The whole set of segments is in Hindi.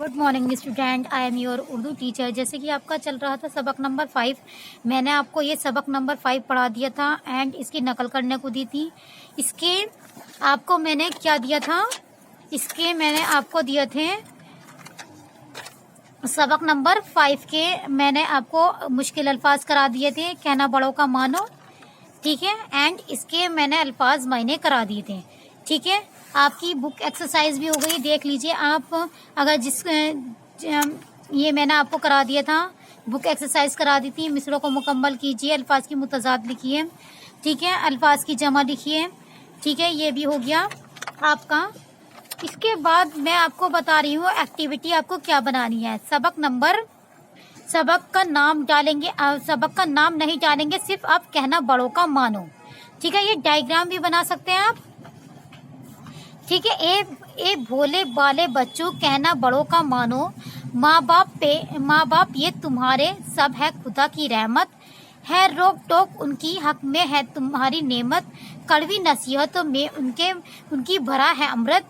Good morning student, I am your Urdu teacher. जैसे कि आपका चल रहा था सबक नंबर 5, मैंने आपको ये सबक नंबर 5 पढ़ा दिया था एंड इसकी नकल करने को दी थी। इसके आपको मैंने क्या दिया था, इसके मैंने आपको दिए थे सबक नंबर 5 के मैंने आपको मुश्किल अल्फाज करा दिए थे, कहना बड़ों का मानो, ठीक है। एंड इसके मैंने अल्फाज मायने करा दिए थे, ठीक है। आपकी बुक एक्सरसाइज भी हो गई, देख लीजिए आप। अगर ये मैंने आपको करा दिया था, बुक एक्सरसाइज करा दी थी। मिसरों को मुकम्मल कीजिए, अल्फाज की मुतजाद लिखिए, ठीक है, अल्फाज की जमा लिखिए, ठीक है। ये भी हो गया आपका। इसके बाद मैं आपको बता रही हूँ एक्टिविटी आपको क्या बनानी है। सबक का नाम डालेंगे, सबक का नाम नहीं डालेंगे, सिर्फ आप कहना बड़ों का मानो, ठीक है। ये डायग्राम भी बना सकते हैं आप, ठीक है। ए भोले बाले बच्चों, कहना बड़ों का मानो, माँ बाप ये तुम्हारे सब है, खुदा की रहमत है, रोक टोक उनकी हक में है तुम्हारी नेमत, कड़वी नसीहतों में उनकी भरा है अमृत,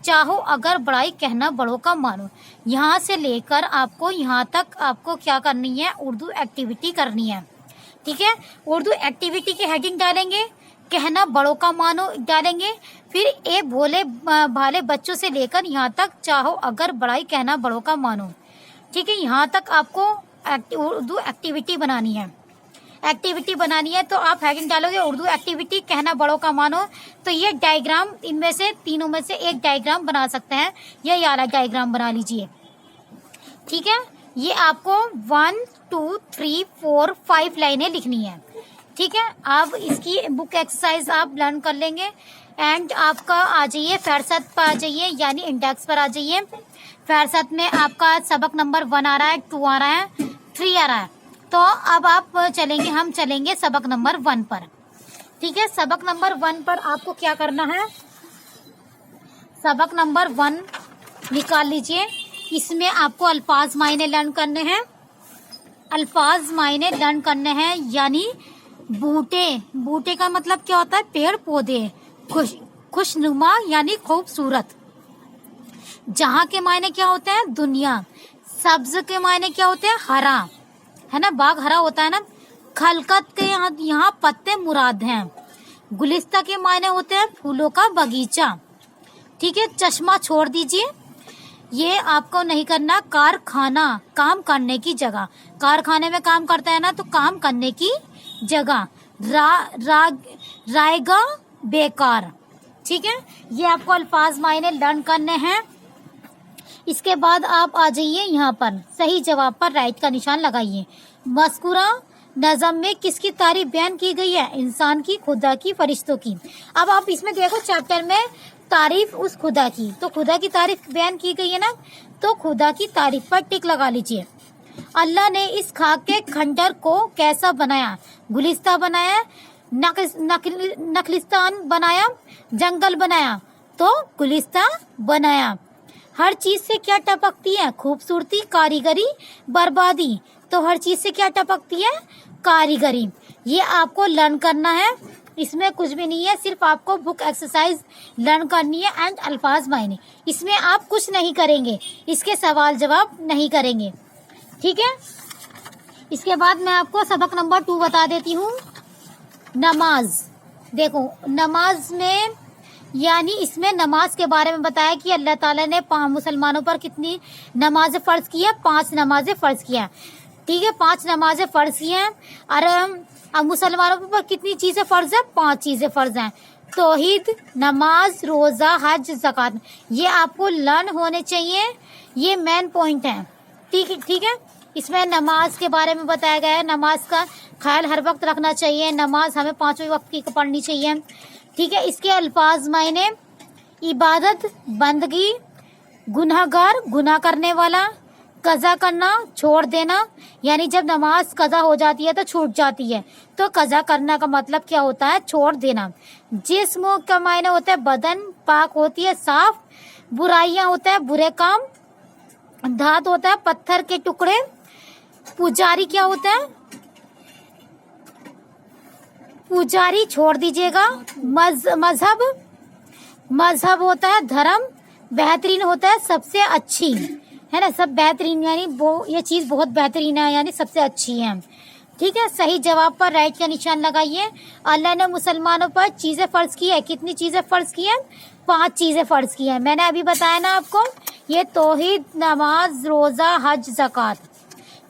चाहो अगर बड़ाई कहना बड़ों का मानो। यहाँ से लेकर आपको यहाँ तक आपको क्या करनी है, उर्दू एक्टिविटी करनी है, ठीक है। उर्दू एक्टिविटी की हेडिंग डालेंगे, कहना बड़ों का मानो डालेंगे, फिर ए भोले भाले बच्चों से लेकर यहाँ तक चाहो अगर बड़ाई कहना बड़ों का मानो, ठीक है। यहाँ तक आपको उर्दू एक्टिविटी बनानी है। एक्टिविटी बनानी है तो आप हेडिंग डालोगे उर्दू एक्टिविटी कहना बड़ों का मानो। तो ये डायग्राम, इनमें से तीनों में से एक डायग्राम बना सकते हैं, ये वाला डायग्राम बना लीजिए, ठीक है। ये आपको 1 2 3 4 5 लाइनें लिखनी है, ठीक है। आप इसकी बुक एक्सरसाइज आप लर्न कर लेंगे एंड आपका आ जाइए फहरसत पर, आ जाइए यानी इंडेक्स पर आ जाइए। फहरसत में आपका सबक नंबर 1 आ रहा है, 2 आ रहा है, 3 आ रहा है। तो अब आप चलेंगे, हम चलेंगे सबक नंबर 1 पर, ठीक है। सबक नंबर 1 पर आपको क्या करना है, सबक नंबर 1 निकाल लीजिए। इसमें आपको अल्फाज मायने लर्न करने हैं, अल्फाज मायने लर्न करने हैं, यानी बूटे का मतलब क्या होता है, पेड़ पौधे, खुशनुमा यानी खूबसूरत। जहाँ के मायने क्या होते हैं, दुनिया। सब्ज के मायने क्या होते हैं, हरा, है ना, बाग हरा होता है ना। खलकत के यहाँ पत्ते मुराद हैं। गुलिस्ता के मायने होते हैं फूलों का बगीचा, ठीक है। चश्मा छोड़ दीजिए, ये आपको नहीं करना। कारखाना, काम करने की जगह, कारखाने में काम करता है ना, तो काम करने की जगह। रायगा बेकार, ठीक है। ये आपको अल्फाज मायने लर्न करने हैं। इसके बाद आप आ जाइए यहाँ पर, सही जवाब पर राइट का निशान लगाइए। मज़कूरा नज़म में किसकी तारीफ बयान की गई है, इंसान की, खुदा की, फरिश्तों की। अब आप इसमें देखो चैप्टर में तारीफ उस खुदा की, तो खुदा की तारीफ बयान की गई है ना, तो खुदा की तारीफ पर टिक लगा लीजिए। अल्लाह ने इस खाक के खंडर को कैसा बनाया, गुलिस्ता बनाया, नखलिस्तान बनाया, जंगल बनाया, तो गुलिस्ता बनाया। हर चीज से क्या टपकती है, खूबसूरती, कारीगरी, बर्बादी, तो हर चीज से क्या टपकती है, कारीगरी। ये आपको लर्न करना है, इसमें कुछ भी नहीं है, सिर्फ आपको बुक एक्सरसाइज लर्न करनी है एंड अल्फाज मायने। इसमें आप कुछ नहीं करेंगे, इसके सवाल जवाब नहीं करेंगे, ठीक है। इसके बाद मैं आपको सबक नंबर 2 बता देती हूँ, नमाज। देखो नमाज में, यानी इसमें नमाज के बारे में बताया कि अल्लाह ताला ने मुसलमानों पर कितनी नमाजें फर्ज की है, 5 नमाजें फर्ज किया, ठीक है। 5 नमाजें फर्ज की हैं। और मुसलमानों पर कितनी चीजें फर्ज है, 5 चीजें फर्ज हैं। तौहीद, नमाज, रोजा, हज, ज़कात, ये आपको लर्न होने चाहिए, ये मेन पॉइंट है, ठीक है। इसमें नमाज के बारे में बताया गया है, नमाज का ख्याल हर वक्त रखना चाहिए, नमाज हमें 5वें वक्त की पढ़नी चाहिए, ठीक है। इसके अल्फाज मायने, इबादत, बंदगी, गुनाहगार, गुनाह करने वाला, कज़ा करना, छोड़ देना, यानी जब नमाज कज़ा हो जाती है तो छूट जाती है, तो कज़ा करना का मतलब क्या होता है, छोड़ देना। जिस्म का मायने होता है बदन, पाक होती है साफ, बुराइयां होता है बुरे काम, धात होता है पत्थर के टुकड़े, पुजारी क्या होता है, पुजारी छोड़ दीजिएगा। मजहब होता है धर्म, बेहतरीन होता है सबसे अच्छी, है ना, सब बेहतरीन, यानी वो ये चीज बहुत बेहतरीन है, यानी सबसे अच्छी है। ठीक है, सही जवाब पर राइट का निशान लगाइए। अल्लाह ने मुसलमानों पर चीजें फर्ज की है, कितनी चीजें फर्ज की है? 5 चीजें फर्ज की है। मैंने अभी बताया ना आपको, ये तौहीद, नमाज, रोजा, हज, ज़कात।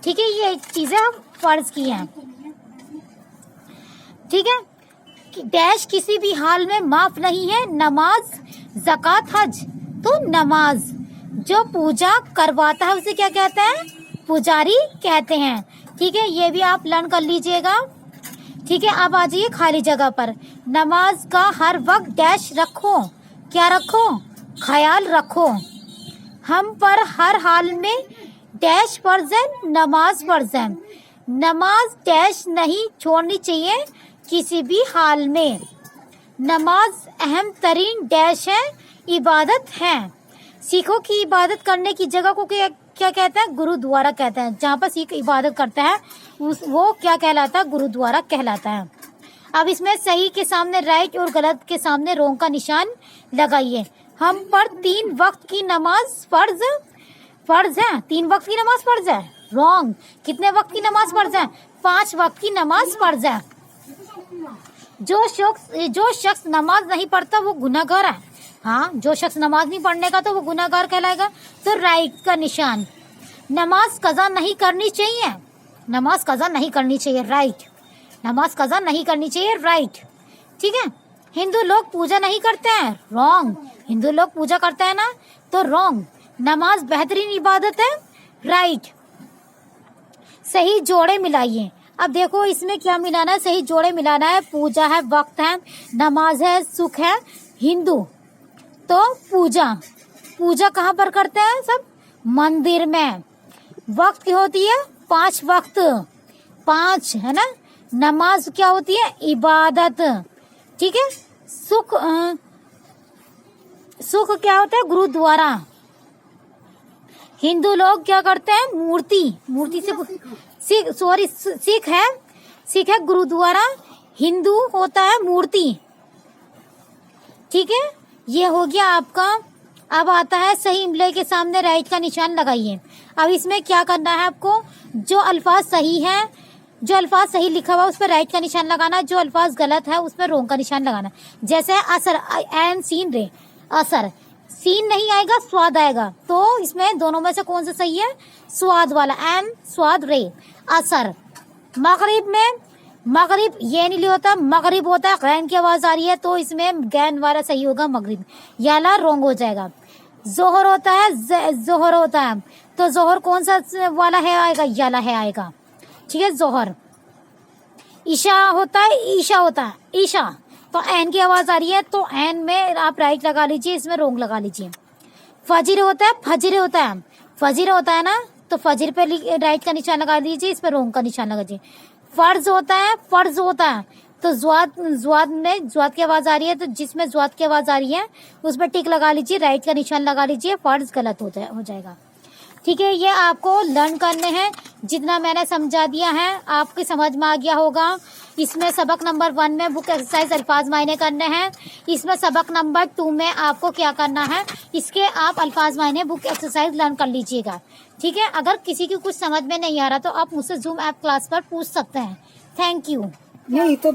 ठीक है, ये चीजें हम फर्ज की हैं। ठीक है, डैश किसी भी हाल में माफ नहीं है, नमाज, ज़कात, हज। तो नमाज, जो पूजा करवाता है उसे क्या कहते हैं? पुजारी कहते हैं। ठीक है, ये भी आप लर्न कर लीजिएगा। ठीक है, अब आ जाइए खाली जगह पर। नमाज का हर वक्त डैश रखो, क्या रखो? ख्याल रखो। हम पर हर हाल में डैश फर्ज है, नमाज फर्ज है। नमाज डैश नहीं छोड़नी चाहिए किसी भी हाल में। नमाज अहम तरीन डैश है, इबादत है। सिखों की इबादत करने की जगह को क्या कहते हैं? गुरुद्वारा कहते हैं। जहाँ पर सिख इबादत करता है वो क्या कहलाता है? गुरुद्वारा कहलाता है। अब इसमें सही के सामने राइट और गलत के सामने रॉन्ग का निशान लगाइए। हम पर 3 वक्त की नमाज फर्ज है। 3 वक्त की नमाज फर्ज है, रॉन्ग। कितने वक्त की नमाज फर्ज है? 5 वक्त की नमाज फर्ज है। जो शख्स नमाज नहीं पढ़ता वो गुनहगार है। हाँ, जो शख्स नमाज नहीं पढ़ने का तो वो गुनहगार कहलाएगा। तो राइट का निशान। नमाज कज़ा नहीं करनी चाहिए, नमाज कज़ा नहीं करनी चाहिए, राइट। नमाज कज़ा नहीं करनी चाहिए, राइट। ठीक है, हिंदू लोग पूजा नहीं करते हैं, रॉन्ग। हिंदू लोग पूजा करते हैं ना, तो रॉन्ग। नमाज बेहतरीन इबादत है, राइट। सही जोड़े मिलाइए। अब देखो इसमें क्या मिलाना है? सही जोड़े मिलाना है। पूजा है, वक्त है, नमाज है, सुख है, हिंदू। तो पूजा कहाँ पर करते हैं? सब मंदिर में। वक्त क्या होती है? 5 वक्त, 5 है ना। नमाज क्या होती है? इबादत। ठीक है, सुख क्या होता है? गुरुद्वारा। हिंदू लोग क्या करते हैं? मूर्ति से सिख है गुरुद्वारा, हिंदू होता है मूर्ति। ठीक है, ये हो गया आपका। अब आता है सही इमले के सामने राइट का निशान लगाइए। अब इसमें क्या करना है आपको? जो अल्फाज सही है, जो अल्फाज सही लिखा हुआ उस पर राइट का निशान लगाना, जो अल्फाज गलत है उस पर रॉन्ग का निशान लगाना। जैसे असर, एन सीन रे, असर, सीन नहीं आएगा, स्वाद आएगा। तो इसमें दोनों में से कौन सा सही है? स्वाद वाला, एन स्वाद रे, असर। मगरिब में, मगरिब ये नहीं होता, मगरिब होता है, गैन की आवाज आ रही है तो इसमें गैन वाला सही होगा, मगरिब। याला रॉन्ग हो जाएगा। जोहर होता है, जोहर होता है, तो जोहर कौन सा वाला है आएगा? याला है आएगा। ठीक है, जोहर। ईशा होता है, ईशा होता है, ईशा। तो एन की आवाज आ रही है तो एन में आप राइट लगा लीजिए, इसमें रॉन्ग लगा लीजिए। फजीर होता है, फजीर होता है, फजीर होता है ना, तो फजीर पे राइट का निशान लगा दीजिए, इस पे रॉन्ग का निशान लगा दीजिए। फर्ज होता है, फर्ज होता है, तो ज्वाद में ज्वाद की आवाज आ रही है, तो जिसमें ज्वाद की आवाज आ रही है उस पर टिक लगा लीजिए, राइट का निशान लगा लीजिए, फर्ज गलत हो जाएगा। ठीक है, ये आपको लर्न करने हैं। जितना मैंने समझा दिया है आपकी समझ में आ गया होगा। इसमें सबक नंबर 1 में बुक एक्सरसाइज अल्फाज मायने करने हैं। इसमें सबक नंबर 2 में आपको क्या करना है, इसके आप अल्फाज मायने बुक एक्सरसाइज लर्न कर लीजिएगा। ठीक है, अगर किसी की कुछ समझ में नहीं आ रहा तो आप मुझसे जूम ऐप क्लास पर पूछ सकते हैं। Thank you. नहीं तो